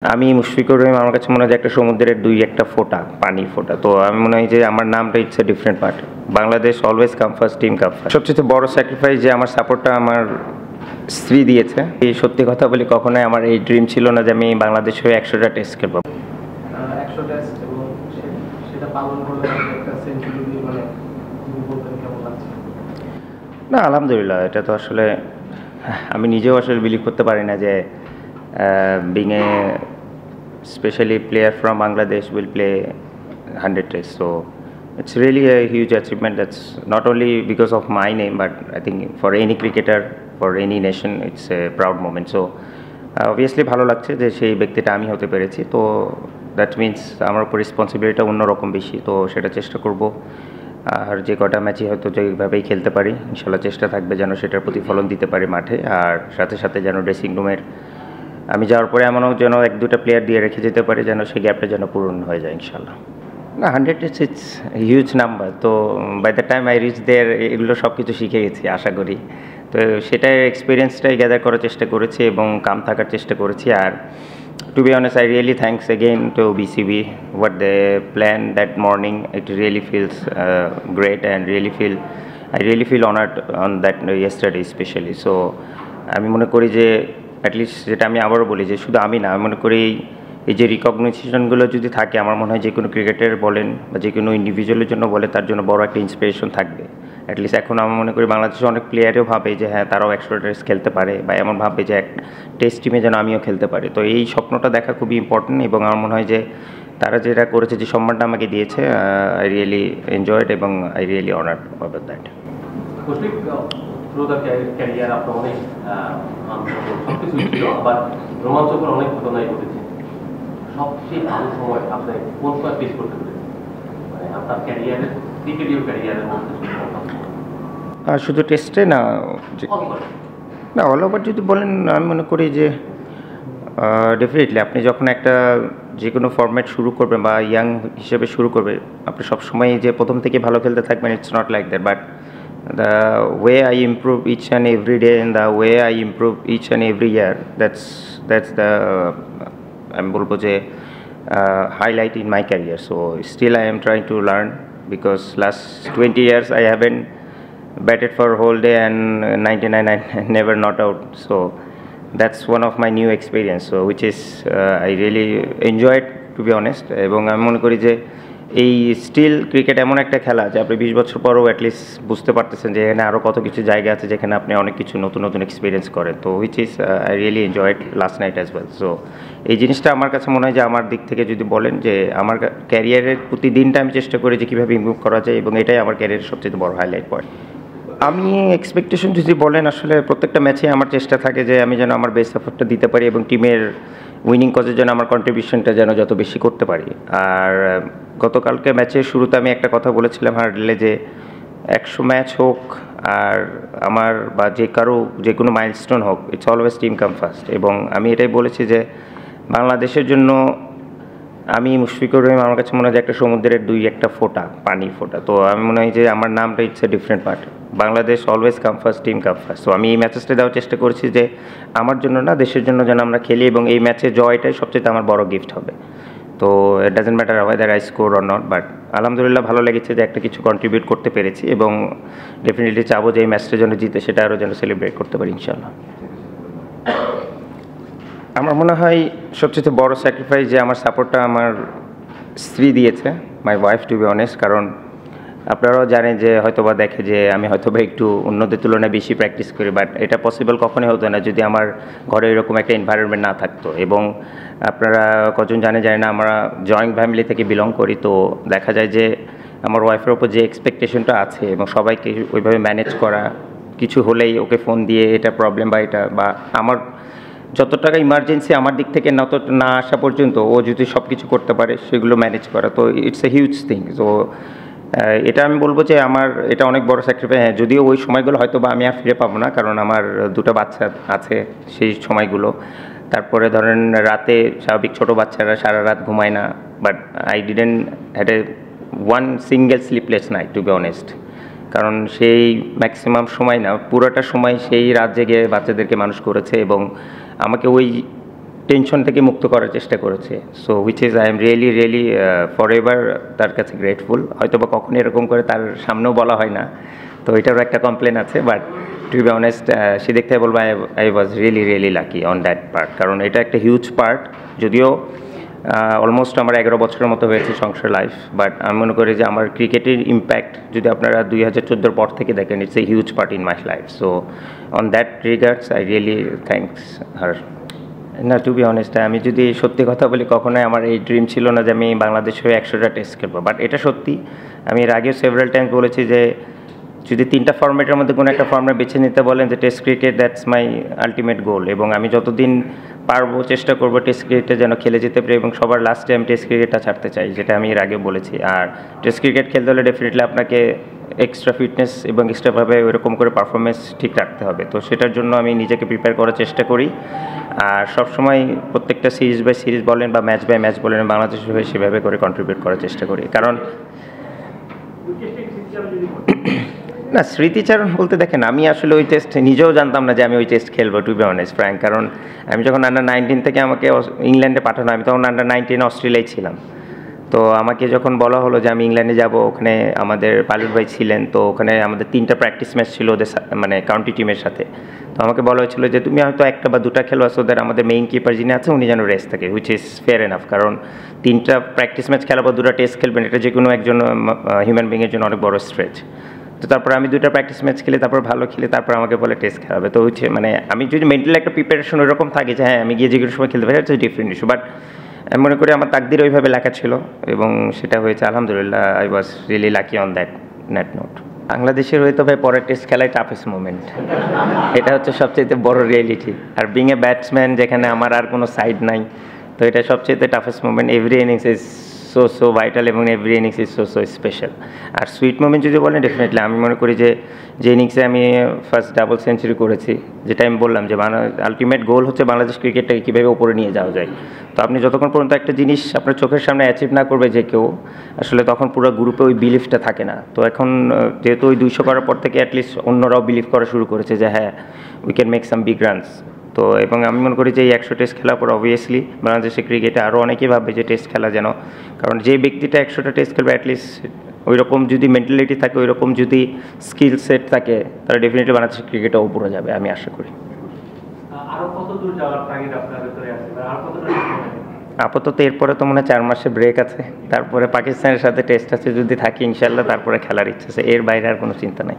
আমি মুশফিকুর রহিম। আমার কাছে মনে হয় যে একটা সমুদ্রের একটা ফোঁটা, পানির ফোঁটা। তো আমি মনে হয় যে আমার নামটা it's a different part. Bangladesh always come first, team come first. সবচেয়ে বড় স্যাক্রিফাইস যে আমার সাপোর্টটা আমার স্ত্রী দিয়েছে। এই সত্যি কথা বলি, কখনোই আমার এই ড্রিম ছিল না যে আমি বাংলাদেশ হয়ে 100টা টেস্ট খেলবো। 100 টেস্ট এবং সেটা পালন করলে একটা সেঞ্চুরি দিয়ে মানে তুমি বলতেন কেমন লাগছে? না, আলহামদুলিল্লাহ। এটা তো আসলে আমি নিজেও আসলে বিলিভ করতে পারি না যে being a especially player from Bangladesh will play 100 tests. So it's really a huge achievement. That's not only because of my name, but I think for any cricketer, for any nation, it's a proud moment. So obviously ভালো লাগছে যে সেই ব্যক্তিটা আমি হতে পেরেছি। তো that means আমার উপর রেসপন্সিবিলিটিটা অন্যরকম বেশি। তো সেটা চেষ্টা করব। আর যে কটা ম্যাচই হয়তো যেভাবেই খেলতে পারি, ইনশাল্লাহ চেষ্টা থাকবে যেন সেটার প্রতিফলন দিতে পারি মাঠে। আর সাথে সাথে যেন ড্রেসিং রুমের আমি যাওয়ার পরে এমনও যেন 1-2টা প্লেয়ার দিয়ে রেখে যেতে পারি, যেন সেই গ্যাপটা যেন পূরণ হয়ে যায় ইনশাল্লাহ। না, 100 ইটস হিউজ নাম্বার। তো by the time I reach there এগুলো সব কিছু শিখে গেছি আশা করি। তো সেটাই এক্সপিরিয়েন্সটাই গ্যাদার করার চেষ্টা করেছি এবং কাম থাকার চেষ্টা করেছি। আর to be honest, I really thanks again to BCB. What they planned that morning, it really feels great, and I really feel honored on that yesterday especially. So আমি মনে করি যে অ্যাটলিস্ট, যেটা আমি আবারও বলি যে শুধু আমি না, আমি মনে করি এই যে রিকগনিশনগুলো যদি থাকে, আমার মনে হয় যে কোনো ক্রিকেটার বলেন বা যে কোনো ইন্ডিভিজুয়ালের জন্য বলে, তার জন্য বড় একটা ইন্সপিরেশন থাকবে। অ্যাটলিস্ট এখন আমি মনে করি বাংলাদেশে অনেক প্লেয়ারও ভাবে যে হ্যাঁ, তারাও 100 টেস্ট খেলতে পারে, বা এমন ভাবে যে এক টেস্ট টিমে যেন আমিও খেলতে পারি। তো এই স্বপ্নটা দেখা খুবই ইম্পর্টেন্ট, এবং আমার মনে হয় যে তারা যেটা করেছে, যে সম্মানটা আমাকে দিয়েছে, আই রিয়েলি এনজয়েড এবং I really honoured about that. Through the career আপনার অনেক সবকিছু ছিল, আবার রোমাঞ্চকর অনেক ঘটনাই ঘটেছে। সবচেয়ে ভালো সময় আপনি কোন সময় ফেস করতে পেরেছেন, মানে আপনার ক্যারিয়ারের ক্রিকেটীয় ক্যারিয়ারের মধ্যে? শুধু টেস্টে না, না অল ওভার যদি বলেন, আমি মনে করি যে ডেফিনেটলি আপনি যখন একটা যে কোনো ফরম্যাট শুরু করবেন বা ইয়াং হিসেবে শুরু করবে, আপনি সবসময় যে প্রথম থেকে ভালো খেলতে থাকবেন, it's not like that. But the way I improve each and every day, and the way I improve each and every year, that's the আমি বলবো যে highlight in my career. So still I am trying to learn, because last 20 years I haven't batted for a whole day, and 99 I never not out. So that's one of my new experience, so which is I really enjoyed, to be honest. এবং আমি মনে করি যে এই still cricket এমন একটা খেলা যে আপনি 20 বছর পরও অ্যাটলিস্ট বুঝতে পারতেছেন যে এখানে আরও কত কিছু জায়গা আছে যেখানে আপনি অনেক কিছু নতুন নতুন এক্সপিরিয়েন্স করেন। তো which is I really enjoyed last night as well. So এই জিনিসটা আমার কাছে মনে হয় যে আমার দিক থেকে যদি বলেন যে আমার ক্যারিয়ারের প্রতিদিনটা আমি চেষ্টা করি যে কীভাবে ইমপ্রুভ করা যায়, এবং এটাই আমার ক্যারিয়ারের সবচেয়ে বড় হাইলাইট পয়েন্ট। আমি এক্সপেকটেশন যদি বলেন, আসলে প্রত্যেকটা ম্যাচে আমার চেষ্টা থাকে যে আমি যেন আমার বেস্ট এফোর্টটা দিতে পারি, এবং টিমের উইনিং কজের জন্য আমার কন্ট্রিবিউশনটা যেন যত বেশি করতে পারি। আর গতকালকে ম্যাচের শুরুতে আমি একটা কথা বলেছিলাম হার্ডলে, যে 100 ম্যাচ হোক আর আমার বা যে কোনো মাইলস্টোন হোক, it's always team come first. এবং আমি এটাই বলেছি যে বাংলাদেশের জন্য আমি মুশফিকুর রহিম। আমার কাছে মনে হয় যে একটা সমুদ্রের একটা ফোঁটা, পানির ফোঁটা। তো আমি মনে হয় যে আমার নামটা it's a different part. Bangladesh always come first, team come first. তো আমি এই ম্যাচেসটা দেওয়ার চেষ্টা করছি যে আমার জন্য না, দেশের জন্য যেন আমরা খেলি, এবং এই ম্যাচে জয়টাই সবচেয়ে আমার বড় গিফট হবে। তো it doesn't matter weather I score or not, but আলহামদুলিল্লাহ ভালো লেগেছে যে একটা কিছু কন্ট্রিবিউট করতে পেরেছি, এবং ডেফিনেটলি চাবো যে এই ম্যাচটা যেন জিতে, সেটা আরও যেন সেলিব্রেট করতে পারি ইনশাল্লাহ। আমার মনে হয় সবচেয়ে বড় স্যাক্রিফাইস যে আমার সাপোর্টটা আমার স্ত্রী দিয়েছে, my wife, to be honest. কারণ আপনারাও জানেন যে হয়তোবা দেখে যে আমি হয়তোবা একটু অন্যদের তুলনায় বেশি প্র্যাকটিস করি, বাট এটা পসিবল কখনোই হতো না যদি আমার ঘরে এরকম একটা এনভায়রনমেন্ট না থাকতো। এবং আপনারা কজন জানে না, আমরা জয়েন্ট ফ্যামিলি থেকে বিলং করি। তো দেখা যায় যে আমার ওয়াইফের ওপর যে এক্সপেকটেশনটা আছে, এবং সবাইকে ওইভাবে ম্যানেজ করা, কিছু হলেই ওকে ফোন দিয়ে এটা প্রবলেম বা এটা, বা আমার যত টাকা ইমার্জেন্সি আমার দিক থেকে না আসা পর্যন্ত ও যদি সব কিছু করতে পারে, সেগুলো ম্যানেজ করা, তো ইটস এ হিউজ থিং। তো এটা আমি বলবো যে আমার এটা অনেক বড় স্যাক্রিফাইস। হ্যাঁ, যদিও ওই সময়গুলো হয়তো বা আমি আর ফিরে পাবো না, কারণ আমার 2টা বাচ্চা আছে সেই সময়গুলো। তারপরে ধরেন রাতে স্বাভাবিক ছোটো বাচ্চারা সারা রাত ঘুমায় না, but I didn't had a one single sleepless night, to be honest. কারণ সেই ম্যাক্সিমাম সময় না, পুরোটা সময় সেই রাত জেগে বাচ্চাদেরকে মানুষ করেছে, এবং আমাকে ওই টেনশন থেকে মুক্ত করার চেষ্টা করেছে। So which is I am really for ever তার কাছে গ্রেটফুল। হয়তো বা কখনো এরকম করে তার সামনেও বলা হয় না, তো এটারও একটা কমপ্লেন আছে। বাট টু বি অনেস্ট, সে দেখতে বলবো I was really lucky on that part, কারণ এটা একটা হিউজ পার্ট। যদিও অলমোস্ট আমার 11 বছরের মতো হয়েছে সংসার লাইফ, বাট আমি মনে করি যে আমার ক্রিকেটের ইম্প্যাক্ট যদি আপনারা 2014 পর থেকে দেখেন, it's a huge part in my life. So on that regards I really thanks her. না, টু বি অনেস্ট, আমি যদি সত্যি কথা বলি, কখনোই আমার এই ড্রিম ছিল না যে আমি বাংলাদেশ হয়ে 100টা টেস্ট খেলবো। বাট এটা সত্যি, আমি এর আগেও সেভারাল টাইমস বলেছি যে যদি 3টা ফর্ম্যাটের মধ্যে কোনো একটা ফর্ম্যাট বেছে নিতে বলেন, যে test cricket that's my ultimate goal, এবং আমি যতদিন পারবো চেষ্টা করবো টেস্ট ক্রিকেটে যেন খেলে যেতে পারি, এবং সবার লাস্টে আমি টেস্ট ক্রিকেটটা ছাড়তে চাই, যেটা আমি এর আগে বলেছি। আর টেস্ট ক্রিকেট খেলতে হলে ডেফিনেটলি আপনাকে এক্সট্রা ফিটনেস এবং এক্সট্রাভাবে ওইরকম করে পারফরমেন্স ঠিক রাখতে হবে। তো সেটার জন্য আমি নিজেকে প্রিপেয়ার করার চেষ্টা করি, আর সবসময় প্রত্যেকটা সিরিজ বাই সিরিজ বলেন বা ম্যাচ বাই ম্যাচ বলেন, বাংলাদেশের হয়ে সেভাবে করে কন্ট্রিবিউট করার চেষ্টা করি। কারণ না, স্মৃতিচারণ বলতে দেখেন, আমি আসলে ওই টেস্ট নিজেও জানতাম না যে আমি ওই টেস্ট খেলবো, টু বি অনেস্ট ফ্র্যাঙ্ক। কারণ আমি যখন আন্ডার-19 থেকে আমাকে ইংল্যান্ডে পাঠানো, আমি তখন আন্ডার-19 অস্ট্রেলিয়ায় ছিলাম। তো আমাকে যখন বলা হলো যে আমি ইংল্যান্ডে যাব, ওখানে আমাদের পাইলট ভাই ছিলেন, তো ওখানে আমাদের 3টা প্র্যাকটিস ম্যাচ ছিল ওদের মানে কাউন্টি টিমের সাথে। তো আমাকে বলা হয়েছিল যে তুমি হয়তো 1টা বা 2টা খেলো, ওদের আমাদের মেইন কিপার যিনি আছে উনি যেন রেস্ট থাকে, হুইচ ইজ ফেয়ার এনাফ। কারণ 3টা প্র্যাকটিস ম্যাচ খেলা বা 2টা টেস্ট খেলবেন, এটা যে কোনো একজন হিউম্যান বিংয়ের জন্য অনেক বড় স্ট্রেচ। তো তারপর আমি 2টা প্র্যাকটিস ম্যাচ খেলে, তারপর ভালো খেলে, তারপর আমাকে বলে টেস্ট খেলাবে। তো হচ্ছে মানে আমি যদি মেন্টাল একটা প্রিপারেশন ওইরকম থাকে যে হ্যাঁ আমি গিয়ে যে কোনো সময় খেলতে পারি, এটা ডিফারেন্ট ইস্যু। বাট আমি মনে করি আমার তাকদির ওইভাবে লেখা ছিল, এবং সেটা হয়েছে আলহামদুলিল্লাহ। I was really lucky on that note. বাংলাদেশের হয়তো ভাই পরের টেস্ট খেলায় টাফেস্ট মোমেন্ট, এটা হচ্ছে সবচেয়ে বড় রিয়েলিটি। আর বিং এ ব্যাটসম্যান, যেখানে আমার আর কোনো সাইড নাই, তো এটা সবচেয়ে toughest moment. Every innings is so vital, এবং every innings is so special. আর সুইট মোমেন্ট যদি বলেন, ডেফিনেটলি আমি মনে করি যে ইনিংসে আমি ফার্স্ট ডাবল সেঞ্চুরি করেছি, যেটা আমি বললাম যে আলটিমেট গোল হচ্ছে বাংলাদেশ ক্রিকেটটাকে কীভাবে উপরে নিয়ে যাওয়া যায়। তো আপনি যতক্ষণ পর্যন্ত একটা জিনিস আপনার চোখের সামনে অ্যাচিভ না করবে যে কেউ, আসলে তখন পুরো গ্রুপে ওই বিলিফটা থাকে না। তো এখন যেহেতু ওই 200 করার পর থেকে অ্যাটলিস্ট অন্যরাও বিলিভ করা শুরু করেছে যে হ্যাঁ we can make some big runs. তো এবং আমি মনে করি যে এই 100 টেস্ট খেলার পর অবভিয়াসলি বাংলাদেশের ক্রিকেটে আরও অনেকেই ভাববে যে টেস্ট খেলা যেন, কারণ যে ব্যক্তিটা 100টা টেস্ট খেলবে অ্যাটলিস্ট ওই রকম যদি মেন্টালিটি থাকে, ওই রকম যদি স্কিল সেট থাকে, তাহলে ডেফিনেটলি বাংলাদেশের ক্রিকেটটা উপরে যাবে আমি আশা করি। আরো কত দূর যাওয়ার টার্গেট আপনার ভিতরে আছে, আর কতটা? আপাতত এরপরে তো মনে হয় 4 মাসের ব্রেক আছে, তারপরে পাকিস্তানের সাথে টেস্ট আছে, যদি থাকি ইনশাল্লাহ তারপরে খেলার ইচ্ছা আছে, এর বাইরে আর কোনো চিন্তা নাই।